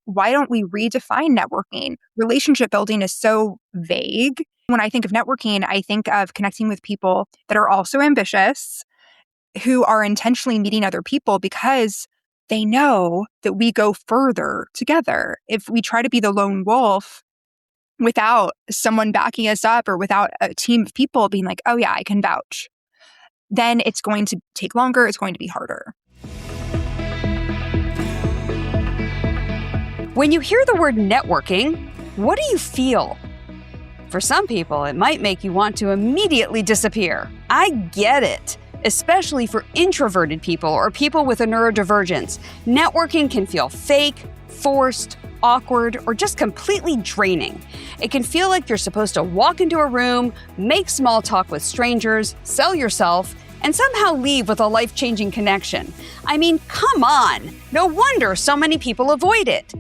why don't we redefine networking? Relationship building is so vague. When I think of networking, I think of connecting with people that are also ambitious, who are intentionally meeting other people because they know that we go further together. If we try to be the lone wolf without someone backing us up or without a team of people being like, oh yeah, I can vouch, then it's going to take longer. It's going to be harder. When you hear the word networking, what do you feel? For some people, it might make you want to immediately disappear. I get it. Especially for introverted people or people with a neurodivergence, networking can feel fake, forced, awkward, or just completely draining. It can feel like you're supposed to walk into a room, make small talk with strangers, sell yourself, and somehow leave with a life-changing connection. I mean, come on! No wonder so many people avoid it.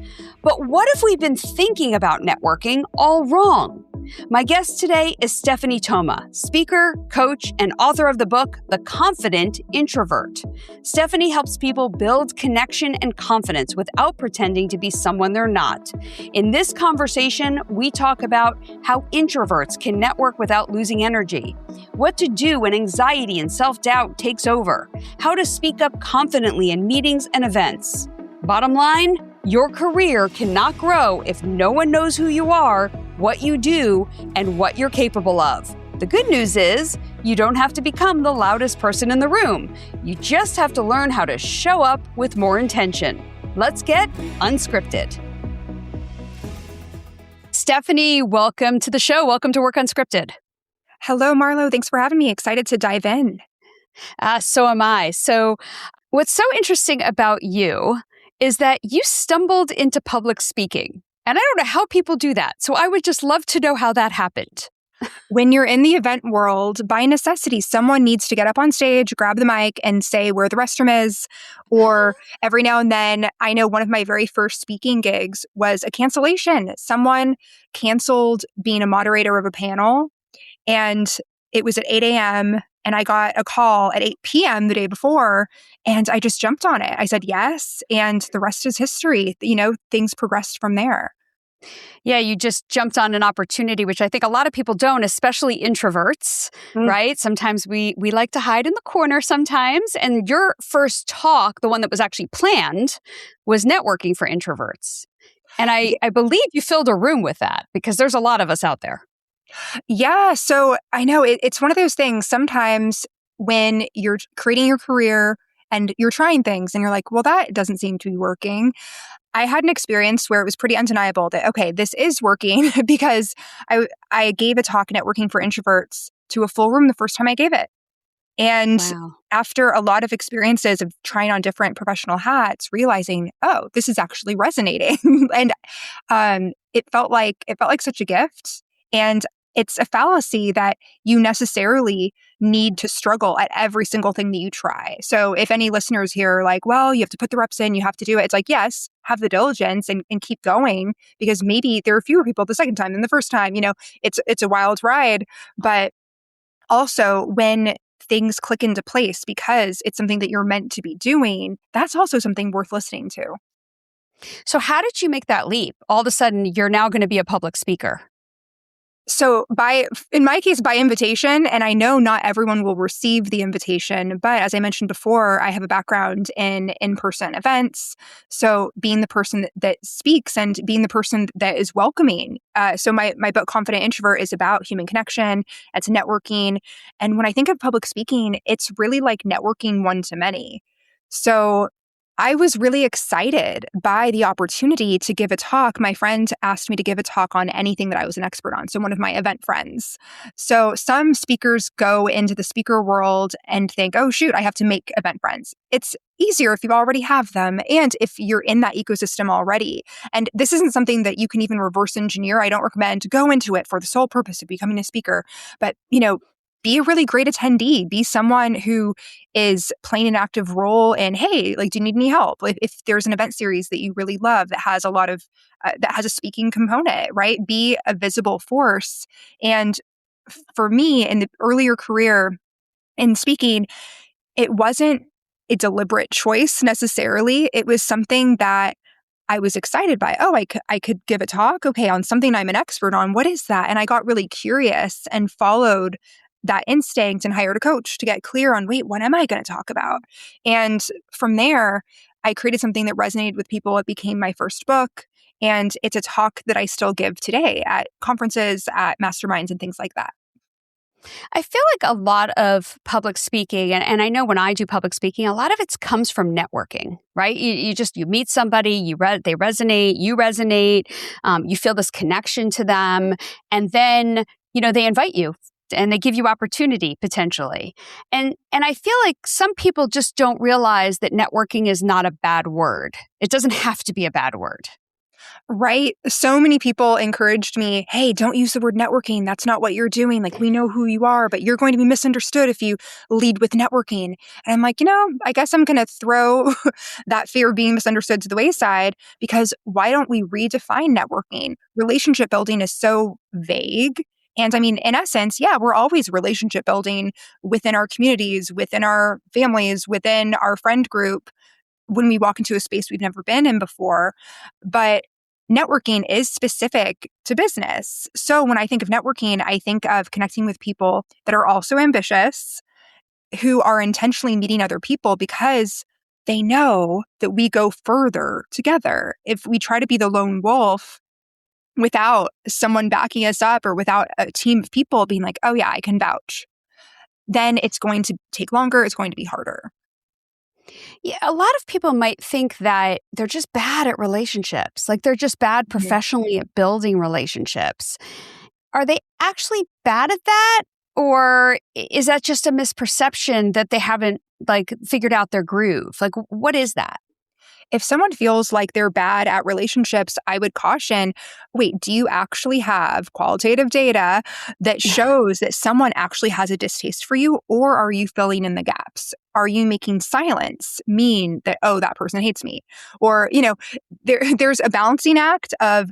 But what if we've been thinking about networking all wrong? My guest today is Stephanie Thoma, speaker, coach, and author of the book, The Confident Introvert. Stephanie helps people build connection and confidence without pretending to be someone they're not. In this conversation, we talk about how introverts can network without losing energy, what to do when anxiety and self-doubt takes over, how to speak up confidently in meetings and events. Bottom line, your career cannot grow if no one knows who you are, what you do, and what you're capable of. The good news is, you don't have to become the loudest person in the room. You just have to learn how to show up with more intention. Let's get unscripted. Stephanie, welcome to the show. Welcome to Work Unscripted. Hello, Marlo. Thanks for having me. Excited to dive in. So am I. So what's so interesting about you is that you stumbled into public speaking. And I don't know how people do that. So I would just love to know how that happened. When you're in the event world, by necessity, someone needs to get up on stage, grab the mic, and say where the restroom is. Or every now and then, I know one of my very first speaking gigs was a cancellation. Someone canceled being a moderator of a panel, and it was at 8 a.m., and I got a call at 8 p.m. the day before, and I just jumped on it. I said yes, and the rest is history. You know, things progressed from there. Yeah, you just jumped on an opportunity, which I think a lot of people don't, especially introverts, right? Sometimes we like to hide in the corner sometimes. And your first talk, the one that was actually planned, was networking for introverts. And I believe you filled a room with that because there's a lot of us out there. Yeah, so I know it's one of those things sometimes when you're creating your career and you're trying things and you're like, well, that doesn't seem to be working. I had an experience where it was pretty undeniable that, okay, this is working because I gave a talk networking for introverts to a full room the first time I gave it. And after a lot of experiences of trying on different professional hats, realizing, oh, this is actually resonating. And it felt like such a gift. And it's a fallacy that you necessarily need to struggle at every single thing that you try. So if any listeners here are like, well, you have to put the reps in, you have to do it. It's like, yes, have the diligence and keep going because maybe there are fewer people the second time than the first time. You know, it's a wild ride. But also when things click into place because it's something that you're meant to be doing, that's also something worth listening to. So how did you make that leap? All of a sudden, you're now going to be a public speaker. So in my case, by invitation, and I know not everyone will receive the invitation, but as I mentioned before, I have a background in in-person events. So being the person that speaks and being the person that is welcoming. So my book, Confident Introvert, is about human connection. It's networking. And when I think of public speaking, it's really like networking one-to-many. So I was really excited by the opportunity to give a talk. My friend asked me to give a talk on anything that I was an expert on. So one of my event friends. So some speakers go into the speaker world and think, oh, shoot, I have to make event friends. It's easier if you already have them and if you're in that ecosystem already. And this isn't something that you can even reverse engineer. I don't recommend go into it for the sole purpose of becoming a speaker. But, be a really great attendee. Be someone who is playing an active role in, hey, like, do you need any help? If there's an event series that you really love that has a lot of, that has a speaking component, right? Be a visible force. And for me, in the earlier career in speaking, it wasn't a deliberate choice necessarily. It was something that I was excited by, I could give a talk, okay, on something I'm an expert on. What is that? And I got really curious and followed that instinct and hired a coach to get clear on, wait, what am I going to talk about? And from there, I created something that resonated with people. It became my first book. And it's a talk that I still give today at conferences, at masterminds, and things like that. I feel like a lot of public speaking, and I know when I do public speaking, a lot of it comes from networking, right? You meet somebody, they resonate, you resonate, you feel this connection to them, and then, they invite you and they give you opportunity potentially. And I feel like some people just don't realize that networking is not a bad word. It doesn't have to be a bad word. Right? So many people encouraged me, hey, don't use the word networking. That's not what you're doing. Like, we know who you are, but you're going to be misunderstood if you lead with networking. And I'm like, I guess I'm going to throw that fear of being misunderstood to the wayside, because why don't we redefine networking? Relationship building is so vague. And I mean, in essence, yeah, we're always relationship building within our communities, within our families, within our friend group, when we walk into a space we've never been in before. But networking is specific to business. So when I think of networking, I think of connecting with people that are also ambitious, who are intentionally meeting other people because they know that we go further together. If we try to be the lone wolf without someone backing us up, or without a team of people being like, oh yeah, I can vouch, then it's going to take longer. It's going to be harder. Yeah, a lot of people might think that they're just bad at relationships, like they're just bad professionally at building relationships. Are they actually bad at that? Or is that just a misperception that they haven't figured out their groove? Like, what is that? If someone feels like they're bad at relationships, I would caution, wait, do you actually have qualitative data that shows that someone actually has a distaste for you? Or are you filling in the gaps? Are you making silence mean that, oh, that person hates me? Or, there's a balancing act of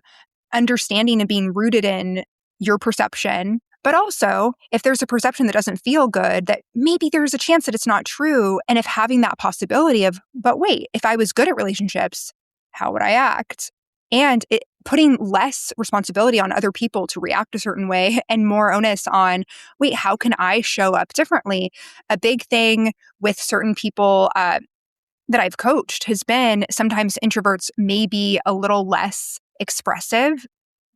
understanding and being rooted in your perception. But also, if there's a perception that doesn't feel good, that maybe there's a chance that it's not true. And if having that possibility of, but wait, if I was good at relationships, how would I act? And putting less responsibility on other people to react a certain way, and more onus on, wait, how can I show up differently? A big thing with certain people that I've coached has been, sometimes introverts may be a little less expressive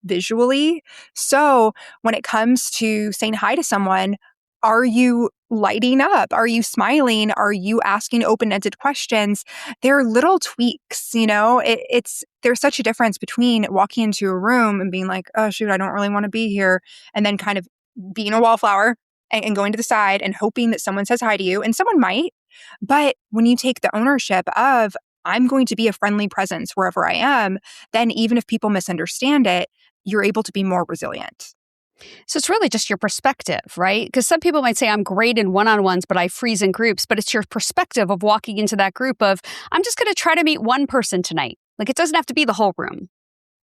visually. So when it comes to saying hi to someone, are you lighting up? Are you smiling? Are you asking open-ended questions? There are little tweaks, there's such a difference between walking into a room and being like, oh shoot, I don't really want to be here. And then kind of being a wallflower and going to the side and hoping that someone says hi to you. And someone might. But when you take the ownership of, I'm going to be a friendly presence wherever I am, then even if people misunderstand it, you're able to be more resilient. So it's really just your perspective, right? Because some people might say, I'm great in one-on-ones, but I freeze in groups. But it's your perspective of walking into that group of, I'm just going to try to meet one person tonight. Like, it doesn't have to be the whole room.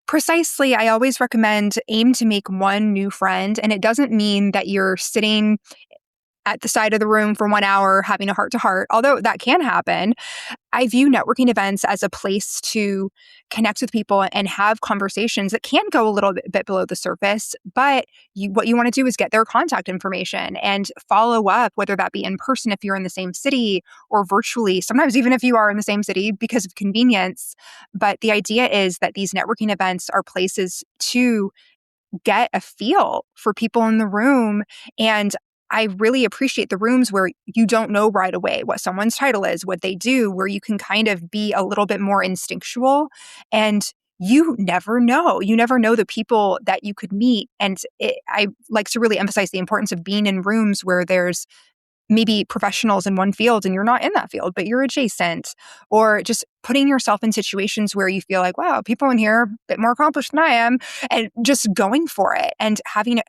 Precisely. I always recommend aim to make one new friend. And it doesn't mean that you're sitting at the side of the room for 1 hour having a heart-to-heart, although that can happen. I view networking events as a place to connect with people and have conversations that can go a little bit below the surface. But what you want to do is get their contact information and follow up, whether that be in person if you're in the same city, or virtually, sometimes even if you are in the same city because of convenience. But the idea is that these networking events are places to get a feel for people in the room. And I really appreciate the rooms where you don't know right away what someone's title is, what they do, where you can kind of be a little bit more instinctual. And you never know. You never know the people that you could meet. And I like to really emphasize the importance of being in rooms where there's maybe professionals in one field and you're not in that field, but you're adjacent, or just putting yourself in situations where you feel like, wow, people in here are a bit more accomplished than I am, and just going for it and having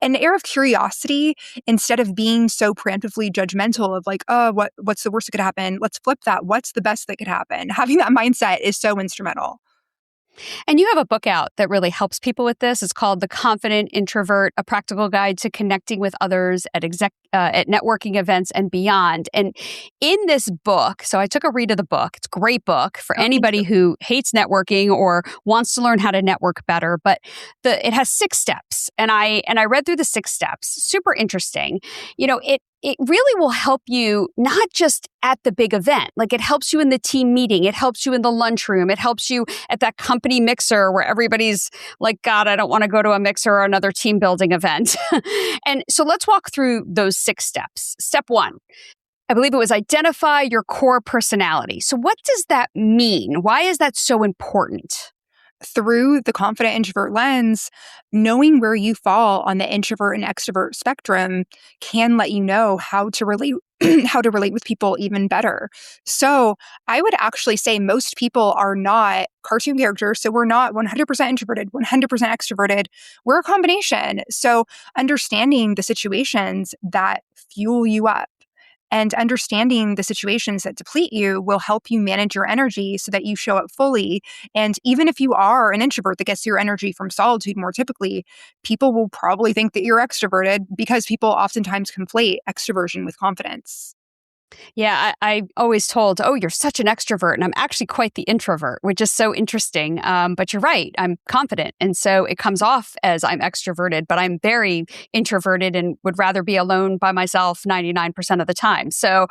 an air of curiosity instead of being so preemptively judgmental of like, oh, what's the worst that could happen? Let's flip that. What's the best that could happen? Having that mindset is so instrumental. And you have a book out that really helps people with this. It's called The Confident Introvert, A Practical Guide to Connecting with Others at Networking Events and Beyond. And in this book, so I took a read of the book. It's a great book for Oh, thank anybody you. who hates networking or wants to learn how to network better. But it has 6 steps. And I read through the 6 steps. Super interesting. It really will help you not just at the big event. Like, it helps you in the team meeting. It helps you in the lunchroom. It helps you at that company mixer where everybody's like, God, I don't want to go to a mixer or another team building event. And so let's walk through those 6 steps. Step 1, I believe it was identify your core personality. So what does that mean? Why is that so important? Through the confident introvert lens, knowing where you fall on the introvert and extrovert spectrum can let you know how to relate how to relate with people even better. So I would actually say most people are not cartoon characters. So we're not 100% introverted, 100% extroverted. We're a combination. So understanding the situations that fuel you up and understanding the situations that deplete you will help you manage your energy so that you show up fully. And even if you are an introvert that gets your energy from solitude more typically, people will probably think that you're extroverted because people oftentimes conflate extroversion with confidence. Yeah, I always told, oh, you're such an extrovert. And I'm actually quite the introvert, which is so interesting. But you're right. I'm confident. And so it comes off as I'm extroverted, but I'm very introverted and would rather be alone by myself 99% of the time. So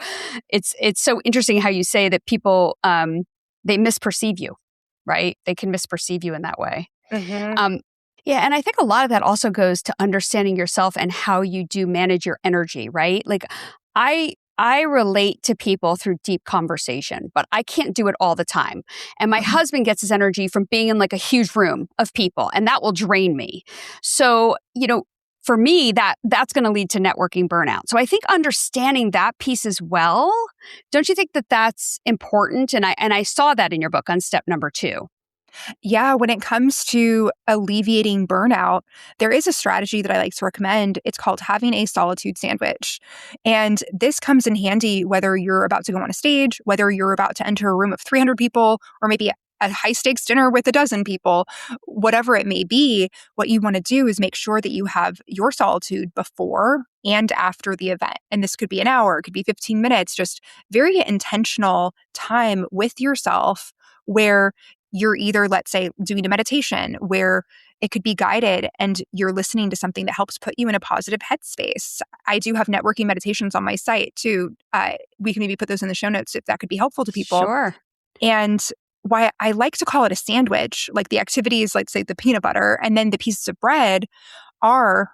it's so interesting how you say that people, they misperceive you, right? They can misperceive you in that way. Mm-hmm. Yeah, and I think a lot of that also goes to understanding yourself and how you do manage your energy, right? Like, I relate to people through deep conversation, but I can't do it all the time. And my husband gets his energy from being in like a huge room of people, and that will drain me. So, for me, that's going to lead to networking burnout. So I think understanding that piece as well, don't you think that that's important? And I saw that in your book on step number 2. Yeah, when it comes to alleviating burnout, there is a strategy that I like to recommend. It's called having a solitude sandwich. And this comes in handy whether you're about to go on a stage, whether you're about to enter a room of 300 people, or maybe a high stakes dinner with a dozen people, whatever it may be. What you want to do is make sure that you have your solitude before and after the event. And this could be an hour, it could be 15 minutes, just very intentional time with yourself where you're either, let's say, doing a meditation where it could be guided and you're listening to something that helps put you in a positive headspace. I do have networking meditations on my site too. We can maybe put those in the show notes if that could be helpful to people. Sure. And why I like to call it a sandwich, like the activities, like say the peanut butter, and then the pieces of bread are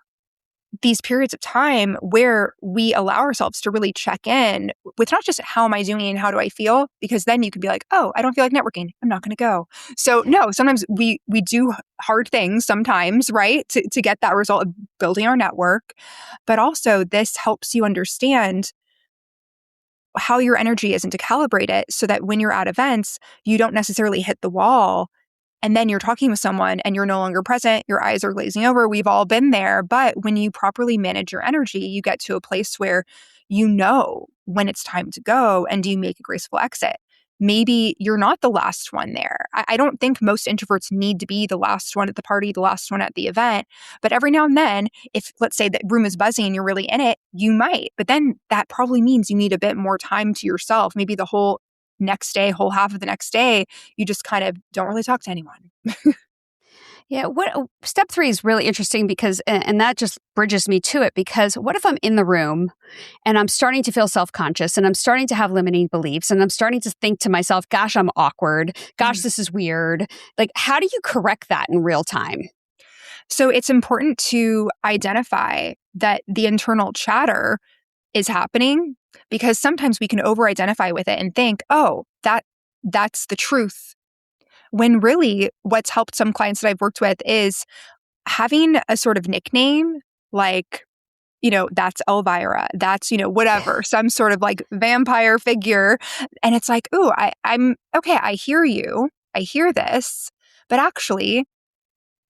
these periods of time where we allow ourselves to really check in with not just how am I doing and how do I feel, because then you could be like, oh, I don't feel like networking, I'm not going to go. So no, sometimes we do hard things sometimes, right, to get that result of building our network. But also this helps you understand how your energy is and to calibrate it so that when you're at events, you don't necessarily hit the wall and then you're talking with someone and you're no longer present, your eyes are glazing over. We've all been there. But when you properly manage your energy, you get to a place where you know when it's time to go and you make a graceful exit. Maybe you're not the last one there. I don't think most introverts need to be the last one at the party, the last one at the event. But every now and then, if let's say the room is buzzing and you're really in it, you might. But then that probably means you need a bit more time to yourself. Maybe the whole next day, whole half of the next day, you just kind of don't really talk to anyone. Yeah, step 3 is really interesting because, and that just bridges me to it, because what if I'm in the room and I'm starting to feel self-conscious and I'm starting to have limiting beliefs and I'm starting to think to myself, gosh, I'm awkward. Gosh, this is weird. Like, how do you correct that in real time? So it's important to identify that the internal chatter is happening because sometimes we can over-identify with it and think, oh, that's the truth. When really what's helped some clients that I've worked with is having a sort of nickname like, that's Elvira, that's, whatever, some sort of like vampire figure. And it's like, ooh, I'm okay, I hear you, I hear this, but actually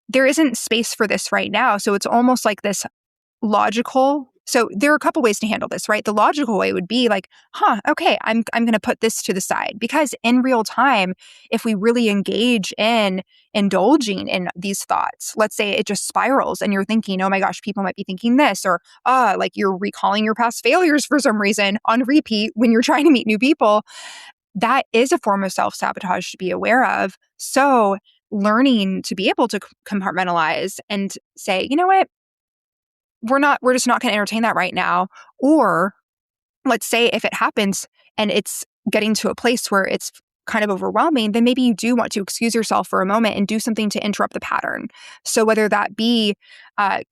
there isn't space for this right now. So it's almost like this logical So there are a couple ways to handle this, right? The logical way would be like, okay, I'm going to put this to the side, because in real time, if we really engage in indulging in these thoughts, let's say it just spirals and you're thinking, oh my gosh, people might be thinking this, or like you're recalling your past failures for some reason on repeat when you're trying to meet new people, that is a form of self-sabotage to be aware of. So learning to be able to compartmentalize and say, you know what, we're just not going to entertain that right now. Or let's say if it happens and it's getting to a place where it's kind of overwhelming, then maybe you do want to excuse yourself for a moment and do something to interrupt the pattern. So whether that be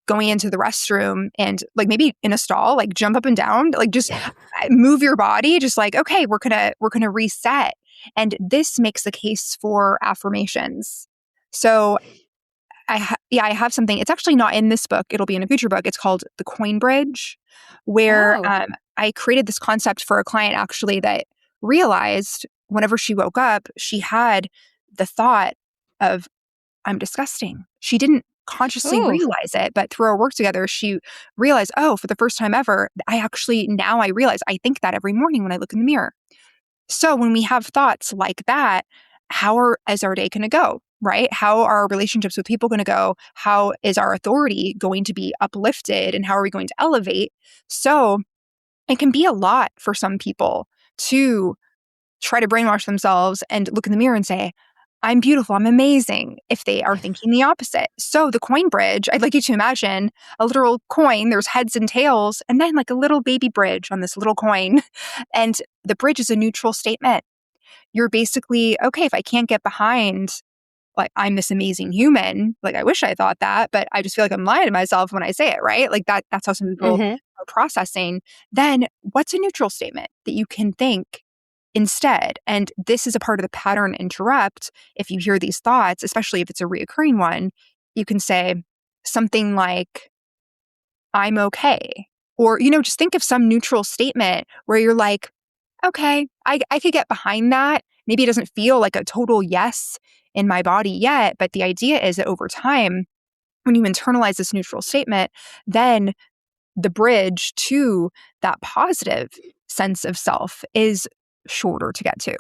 going into the restroom and like maybe in a stall, like jump up and down, like just move your body, just like, okay, we're gonna reset. And this makes the case for affirmations. So I have something. It's actually not in this book. It'll be in a future book. It's called The Coin Bridge, where Oh. I created this concept for a client actually that realized whenever she woke up, she had the thought of, I'm disgusting. She didn't consciously Oh. realize it, but through our work together, she realized, oh, for the first time ever, now I realize I think that every morning when I look in the mirror. So when we have thoughts like that, is our day going to go, right? How are our relationships with people going to go? How is our authority going to be uplifted? And how are we going to elevate? So it can be a lot for some people to try to brainwash themselves and look in the mirror and say, I'm beautiful, I'm amazing, if they are thinking the opposite. So the coin bridge, I'd like you to imagine a literal coin, there's heads and tails, and then like a little baby bridge on this little coin. And the bridge is a neutral statement. You're basically, okay, if I can't get behind, like, I'm this amazing human, like, I wish I thought that, but I just feel like I'm lying to myself when I say it, right? Like, that's how some people Mm-hmm. are processing. Then what's a neutral statement that you can think instead? And this is a part of the pattern interrupt. If you hear these thoughts, especially if it's a reoccurring one, you can say something like, I'm okay. Or, just think of some neutral statement where you're like, okay, I could get behind that. Maybe it doesn't feel like a total yes in my body yet, but the idea is that over time, when you internalize this neutral statement, then the bridge to that positive sense of self is shorter to get to.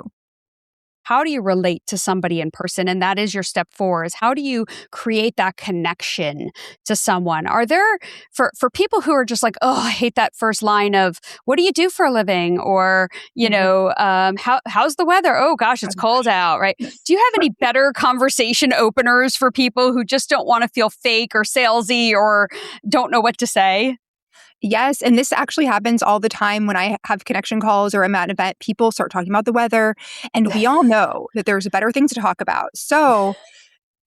How do you relate to somebody in person? And that is your step 4, is how do you create that connection to someone? Are there, for people who are just like, oh, I hate that first line of, what do you do for a living? Or, how's the weather? Oh gosh, it's cold out, right? Do you have any better conversation openers for people who just don't want to feel fake or salesy or don't know what to say? Yes, and this actually happens all the time when I have connection calls or I'm at an event. People start talking about the weather, and we all know that there's better things to talk about. So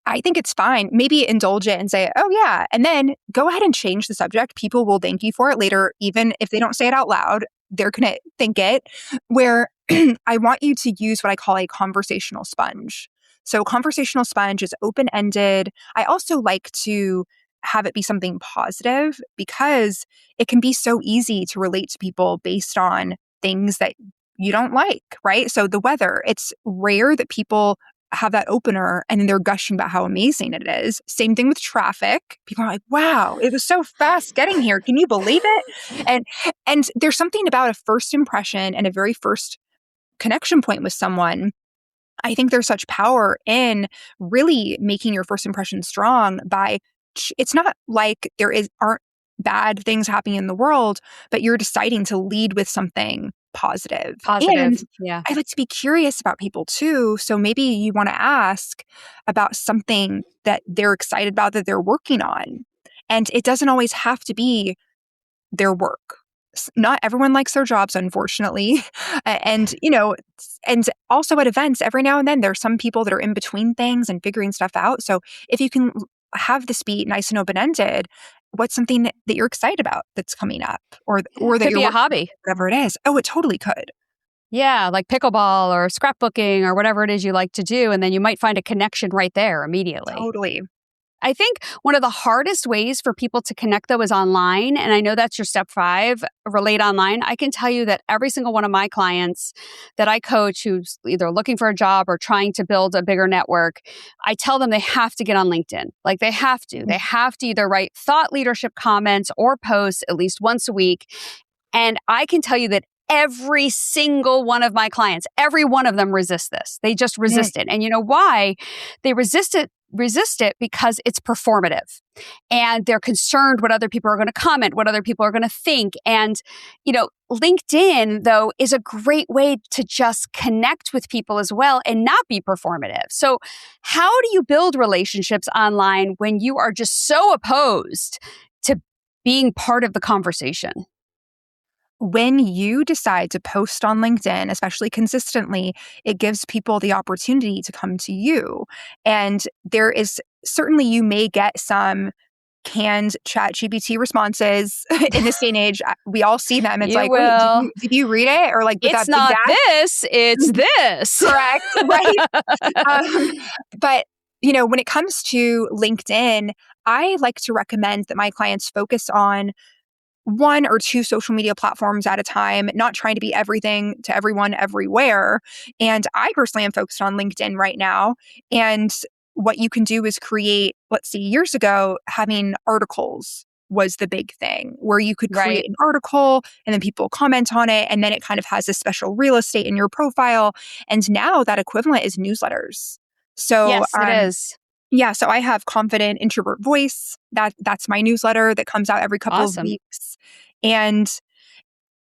I think it's fine. Maybe indulge it and say, oh, yeah. And then go ahead and change the subject. People will thank you for it later, even if they don't say it out loud. They're going to think it. Where I want you to use what I call a conversational sponge. So, conversational sponge is open ended. I also like to have it be something positive because it can be so easy to relate to people based on things that you don't like, right? So, the weather, it's rare that people have that opener and then they're gushing about how amazing it is. Same thing with traffic. People are like, wow, it was so fast getting here. Can you believe it? And there's something about a first impression and a very first connection point with someone. I think there's such power in really making your first impression strong by it's not like aren't bad things happening in the world, but you're deciding to lead with something positive. And Yeah. I like to be curious about people too. So maybe you want to ask about something that they're excited about that they're working on. And it doesn't always have to be their work. Not everyone likes their jobs, unfortunately. And, and also at events, every now and then, there's some people that are in between things and figuring stuff out. So if you can have this be nice and open-ended, what's something that you're excited about that's coming up or that Could you're be a working on, hobby. whatever it is. Oh, it totally could. Yeah, like pickleball or scrapbooking or whatever it is you like to do. And then you might find a connection right there immediately. Totally. I think one of the hardest ways for people to connect, though, is online. And I know that's your step 5, relate online. I can tell you that every single one of my clients that I coach who's either looking for a job or trying to build a bigger network, I tell them they have to get on LinkedIn. Like they have to. They have to either write thought leadership comments or posts at least once a week. And I can tell you that every single one of my clients, every one of them resists this. They just resist it. And you know why? They resist it because it's performative and they're concerned what other people are going to comment, what other people are going to think. And, LinkedIn, though, is a great way to just connect with people as well and not be performative. So how do you build relationships online when you are just so opposed to being part of the conversation? When you decide to post on LinkedIn, especially consistently, it gives people the opportunity to come to you. And there is certainly, you may get some canned ChatGPT responses in this day and age. We all see them. It's You like, will. wait, did you read it? Or like, with It's that big not dash? this, it's this. Correct, right? But when it comes to LinkedIn, I like to recommend that my clients focus on 1 or 2 social media platforms at a time, not trying to be everything to everyone everywhere. And I personally am focused on LinkedIn right now. And what you can do is create, let's see, years ago, having articles was the big thing, where you could create an article and then people comment on it. And then it kind of has this special real estate in your profile. And now that equivalent is newsletters. So Yes, it is. yeah, so I have Confident Introvert Voice. That's my newsletter that comes out every couple of weeks. And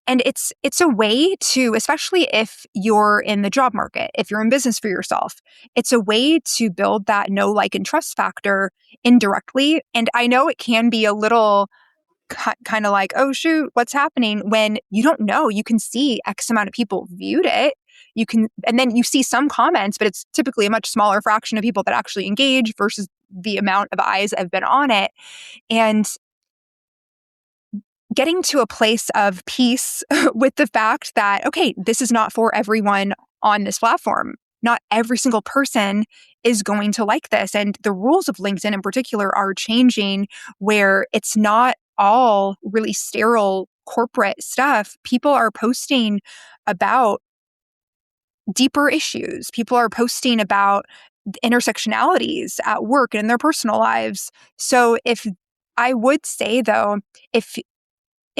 it's a way to, especially if you're in the job market, if you're in business for yourself, it's a way to build that know, like, and trust factor indirectly. And I know it can be a little kind of like, oh shoot, what's happening, when you don't know. You can see X amount of people viewed it. And then you see some comments, but it's typically a much smaller fraction of people that actually engage versus the amount of eyes that have been on it. And getting to a place of peace with the fact that, okay, this is not for everyone on this platform. Not every single person is going to like this. And the rules of LinkedIn in particular are changing, where it's not all really sterile corporate stuff. People are posting about deeper issues. People are posting about intersectionalities at work and in their personal lives. So I would say, though, if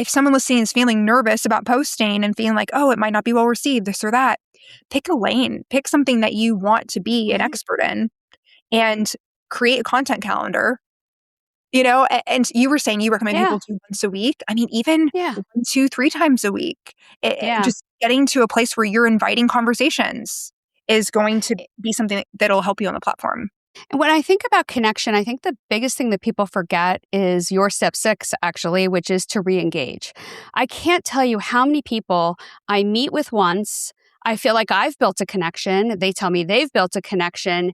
someone listening is feeling nervous about posting and feeling like, oh, it might not be well received, this or that, pick a lane, pick something that you want to be an expert in, and create a content calendar. And you were saying you recommend people do once a week. I mean, even 1, 2, 3 times a week. Just getting to a place where you're inviting conversations is going to be something that'll help you on the platform. And when I think about connection, I think the biggest thing that people forget is your step 6, actually, which is to re-engage. I can't tell you how many people I meet with once. I feel like I've built a connection. They tell me they've built a connection.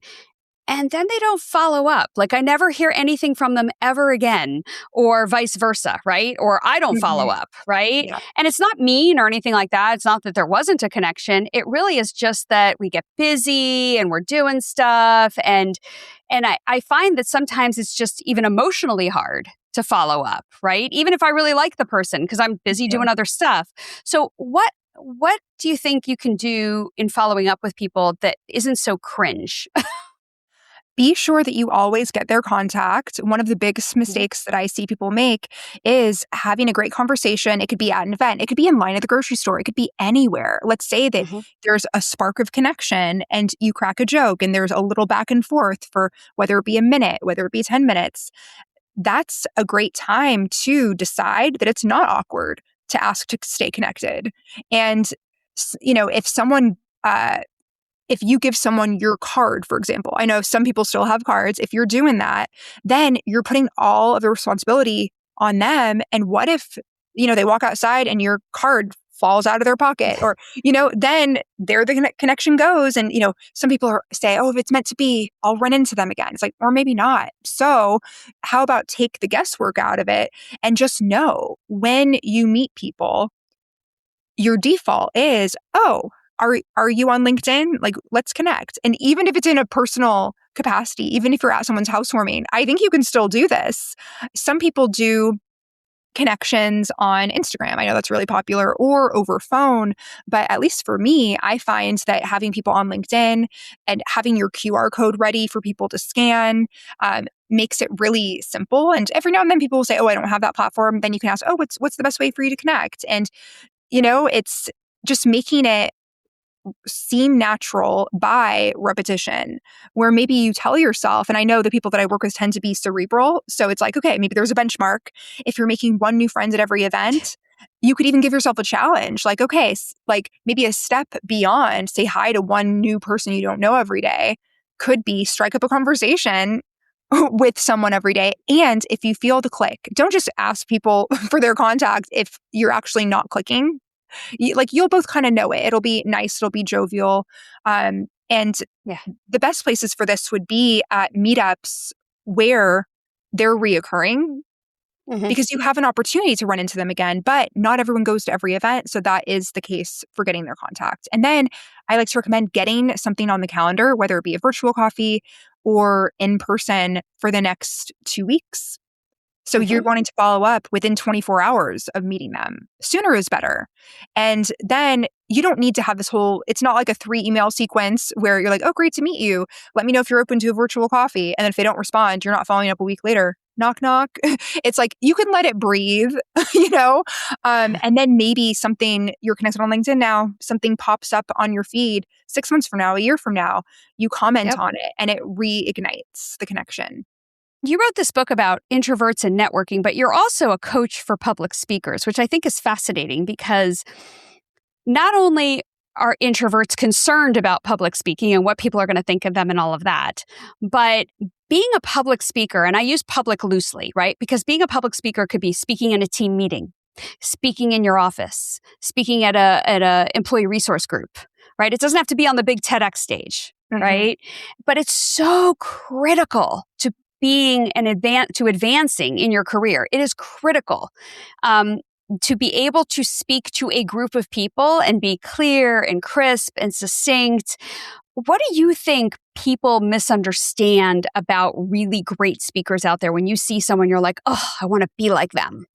And then they don't follow up. Like, I never hear anything from them ever again, or vice versa, right? Or I don't follow up, right? Yeah. And it's not mean or anything like that. It's not that there wasn't a connection. It really is just that we get busy and we're doing stuff. And I find that sometimes it's just even emotionally hard to follow up, right? Even if I really like the person, because I'm busy doing other stuff. So what do you think you can do in following up with people that isn't so cringe? Be sure that you always get their contact. One of the biggest mistakes that I see people make is having a great conversation. It could be at an event. It could be in line at the grocery store. It could be anywhere. Let's say that there's a spark of connection and you crack a joke and there's a little back and forth for whether it be a minute, whether it be 10 minutes. That's a great time to decide that it's not awkward to ask to stay connected. And, if you give someone your card, for example, I know some people still have cards. If you're doing that, then you're putting all of the responsibility on them. And what if, they walk outside and your card falls out of their pocket, or, then there the connection goes. And, some people say, oh, if it's meant to be, I'll run into them again. It's like, or maybe not. So how about take the guesswork out of it and just know when you meet people, your default is, oh, are you on LinkedIn? Like, let's connect. And even if it's in a personal capacity, even if you're at someone's housewarming, I think you can still do this. Some people do connections on Instagram. I know that's really popular, or over phone. But at least for me, I find that having people on LinkedIn and having your QR code ready for people to scan makes it really simple. And every now and then people will say, oh, I don't have that platform. Then you can ask, oh, what's the best way for you to connect? And, it's just making it seem natural by repetition, where maybe you tell yourself, and I know the people that I work with tend to be cerebral. So it's like, okay, maybe there's a benchmark. If you're making one new friend at every event, you could even give yourself a challenge. Like, okay, like maybe a step beyond, say hi to one new person you don't know every day, could be strike up a conversation with someone every day. And if you feel the click, don't just ask people for their contact if you're actually not clicking. You'll both kind of know it. It'll be nice. It'll be jovial. And Yeah. the best places for this would be at meetups where they're reoccurring, because you have an opportunity to run into them again, but not everyone goes to every event. So that is the case for getting their contact. And then I like to recommend getting something on the calendar, whether it be a virtual coffee or in person, for the next 2 weeks. So you're wanting to follow up within 24 hours of meeting them. Sooner is better. And then you don't need to have this whole, it's not like a 3 email sequence where you're like, oh, great to meet you. Let me know if you're open to a virtual coffee. And then if they don't respond, you're not following up a week later. Knock, knock. It's like, you can let it breathe, and then maybe something, you're connected on LinkedIn now, something pops up on your feed 6 months from now, a year from now, you comment on it and it reignites the connection. You wrote this book about introverts and networking, but you're also a coach for public speakers, which I think is fascinating because not only are introverts concerned about public speaking and what people are going to think of them and all of that, but being a public speaker, and I use public loosely, right? Because being a public speaker could be speaking in a team meeting, speaking in your office, speaking at a employee resource group, right? It doesn't have to be on the big TEDx stage, right? But it's so critical to advancing in your career. It is critical to be able to speak to a group of people and be clear and crisp and succinct. What do you think people misunderstand about really great speakers out there? When you see someone, you're like, oh, I want to be like them.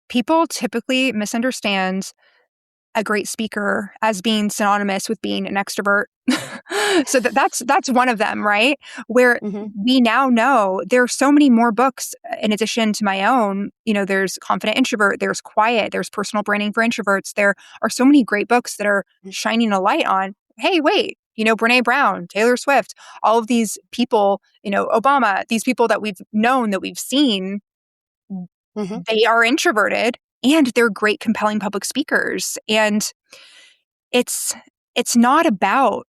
People typically misunderstand a great speaker as being synonymous with being an extrovert. So that's one of them, right? Where we now know there are so many more books in addition to my own. There's Confident Introvert, there's Quiet, there's Personal Branding for Introverts. There are so many great books that are shining a light on, hey, wait, Brene Brown, Taylor Swift, all of these people, Obama, these people that we've known, that we've seen, they are introverted. And they're great, compelling public speakers. And it's not about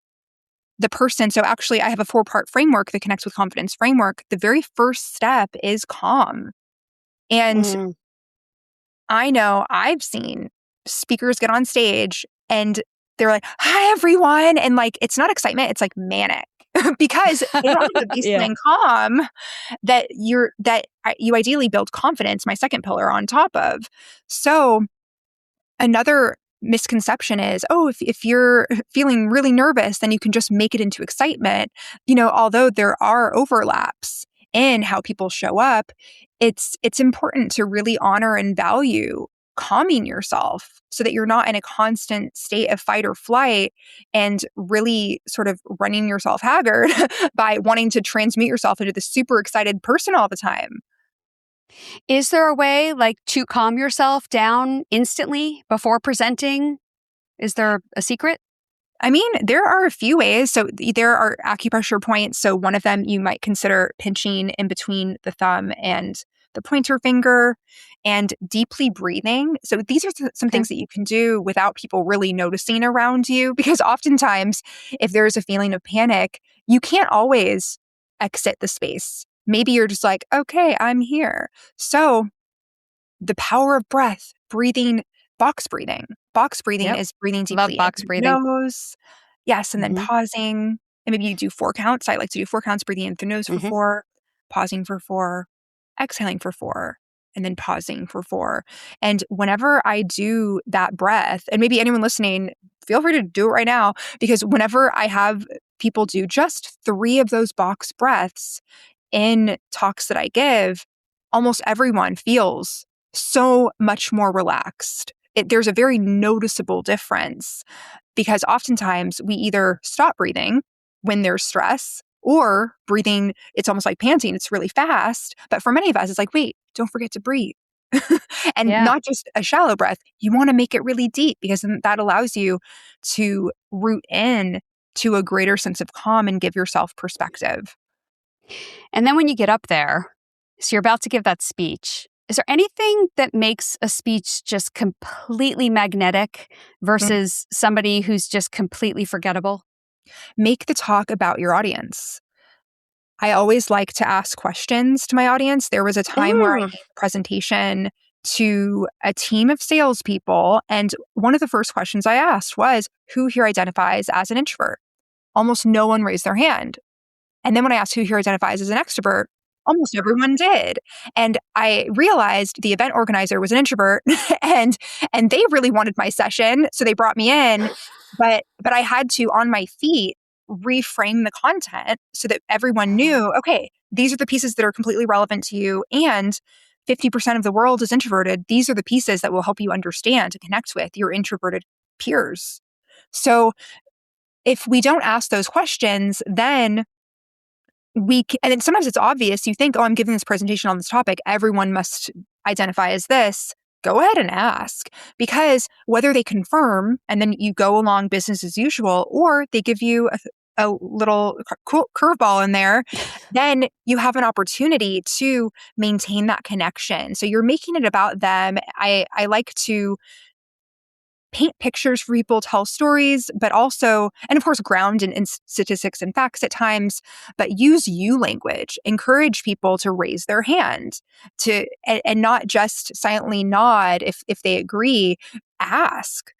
the person. So actually, I have a 4-part framework that connects with confidence framework. The very first step is calm. And I know I've seen speakers get on stage and they're like, hi, everyone. And it's not excitement. It's like manic. Because they don't have to be staying calm that you ideally build confidence, my second pillar, on top of. So another misconception is, oh, if you're feeling really nervous, then you can just make it into excitement. Although there are overlaps in how people show up, it's important to really honor and value calming yourself so that you're not in a constant state of fight or flight and really sort of running yourself haggard by wanting to transmute yourself into this super excited person all the time. Is there a way to calm yourself down instantly before presenting? Is there a secret? I mean, there are a few ways. So there are acupressure points. So one of them you might consider pinching in between the thumb and the pointer finger, and deeply breathing. So these are some things that you can do without people really noticing around you, because oftentimes if there's a feeling of panic, you can't always exit the space. Maybe you're just like, okay, I'm here. So the power of breath, breathing, box breathing. Box breathing is breathing deeply box breathing. Nose. Yes, and then pausing. And maybe you do 4 counts. I like to do 4 counts, breathing in through nose for 4, pausing for 4, exhaling for 4, and then pausing for 4. And whenever I do that breath, and maybe anyone listening, feel free to do it right now, because whenever I have people do just 3 of those box breaths in talks that I give, almost everyone feels so much more relaxed. There's a very noticeable difference because oftentimes we either stop breathing when there's stress or breathing, it's almost like panting, it's really fast. But for many of us, it's like, wait, don't forget to breathe. And Yeah. not just a shallow breath, you want to make it really deep because then that allows you to root in to a greater sense of calm and give yourself perspective. And then when you get up there, so you're about to give that speech, is there anything that makes a speech just completely magnetic versus somebody who's just completely forgettable? Make the talk about your audience. I always like to ask questions to my audience. There was a time where I Ooh. gave a presentation to a team of salespeople, and one of the first questions I asked was, who here identifies as an introvert? Almost no one raised their hand. And then when I asked who here identifies as an extrovert, almost everyone did. And I realized the event organizer was an introvert and they really wanted my session, so they brought me in, but I had to on my feet reframe the content so that everyone knew, okay, these are the pieces that are completely relevant to you and 50% of the world is introverted. These are the pieces that will help you understand and connect with your introverted peers. So if we don't ask those questions, then and then sometimes it's obvious. You think, oh, I'm giving this presentation on this topic. Everyone must identify as this. Go ahead and ask, because whether they confirm and then you go along business as usual, or they give you a little cool curveball in there, then you have an opportunity to maintain that connection. So you're making it about them. I like to paint pictures for people, tell stories, but also, and of course, ground in statistics and facts at times, but use you language. Encourage people to raise their hand and not just silently nod if they agree. Ask,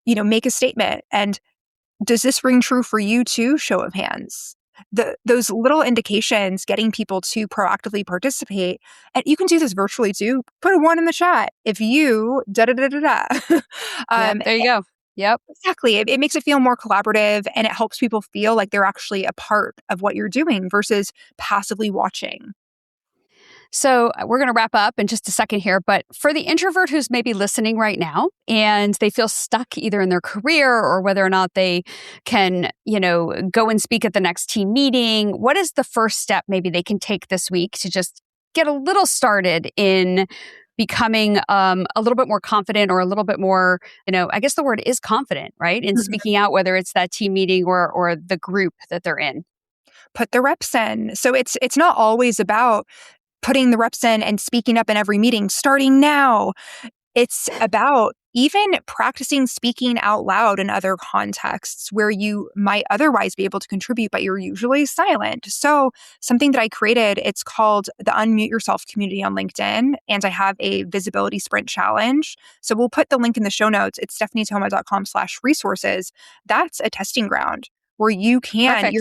make a statement. And does this ring true for you too? Show of hands. Those little indications, getting people to proactively participate, and you can do this virtually too. Put a 1 in the chat if you da da da da da. Yep, there you go. Yep. Exactly. It makes it feel more collaborative, and it helps people feel like they're actually a part of what you're doing versus passively watching. So we're going to wrap up in just a second here, but for the introvert who's maybe listening right now and they feel stuck either in their career or whether or not they can, go and speak at the next team meeting, what is the first step maybe they can take this week to just get a little started in becoming a little bit more confident or a little bit more, I guess the word is confident, right? In speaking out, whether it's that team meeting or the group that they're in. Put the reps in. So it's not always about putting the reps in and speaking up in every meeting starting now. It's about even practicing speaking out loud in other contexts where you might otherwise be able to contribute, but you're usually silent. So something that I created, it's called the Unmute Yourself community on LinkedIn, and I have a visibility sprint challenge. So we'll put the link in the show notes. It's stephaniethoma.com/resources. That's a testing ground where you're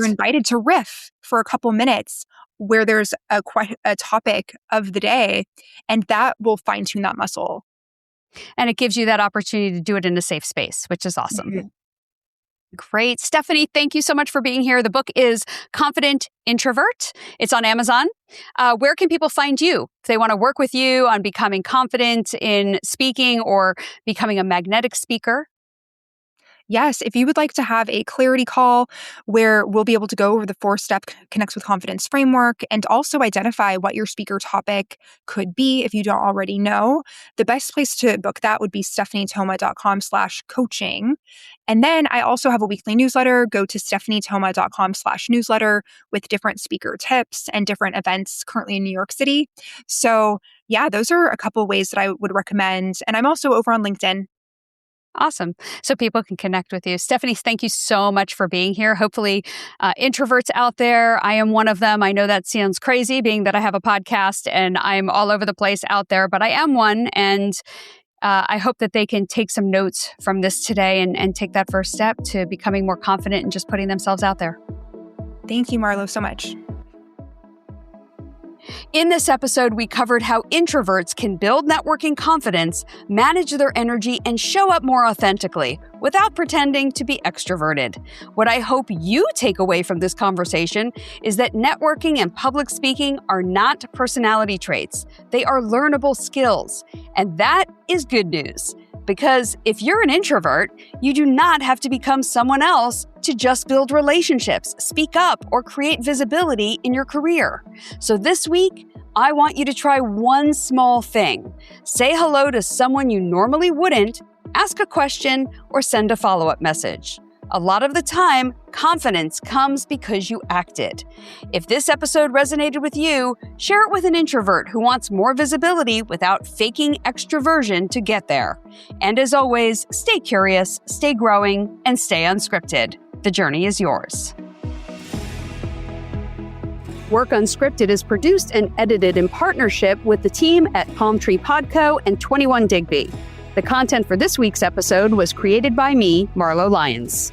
invited to riff for a couple minutes where there's a topic of the day, and that will fine tune that muscle. And it gives you that opportunity to do it in a safe space, which is awesome. Mm-hmm. Great. Stephanie, thank you so much for being here. The book is Confident Introvert. It's on Amazon. Where can people find you if they want to work with you on becoming confident in speaking or becoming a magnetic speaker? Yes, if you would like to have a clarity call where we'll be able to go over the 4-step Connects with Confidence framework and also identify what your speaker topic could be if you don't already know, the best place to book that would be stephaniethoma.com/coaching. And then I also have a weekly newsletter. Go to stephaniethoma.com/newsletter with different speaker tips and different events currently in New York City. So yeah, those are a couple of ways that I would recommend. And I'm also over on LinkedIn. Awesome. So people can connect with you. Stephanie, thank you so much for being here. Hopefully, introverts out there, I am one of them. I know that sounds crazy, being that I have a podcast and I'm all over the place out there, but I am one. And I hope that they can take some notes from this today and take that first step to becoming more confident and just putting themselves out there. Thank you, Marlo, so much. In this episode, we covered how introverts can build networking confidence, manage their energy, and show up more authentically without pretending to be extroverted. What I hope you take away from this conversation is that networking and public speaking are not personality traits. They are learnable skills. And that is good news. Because if you're an introvert, you do not have to become someone else to just build relationships, speak up, or create visibility in your career. So this week, I want you to try one small thing. Say hello to someone you normally wouldn't, ask a question, or send a follow-up message. A lot of the time, confidence comes because you acted. If this episode resonated with you, share it with an introvert who wants more visibility without faking extroversion to get there. And as always, stay curious, stay growing, and stay unscripted. The journey is yours. Work Unscripted is produced and edited in partnership with the team at Palm Tree Podco and 21 Digby. The content for this week's episode was created by me, Marlo Lyons.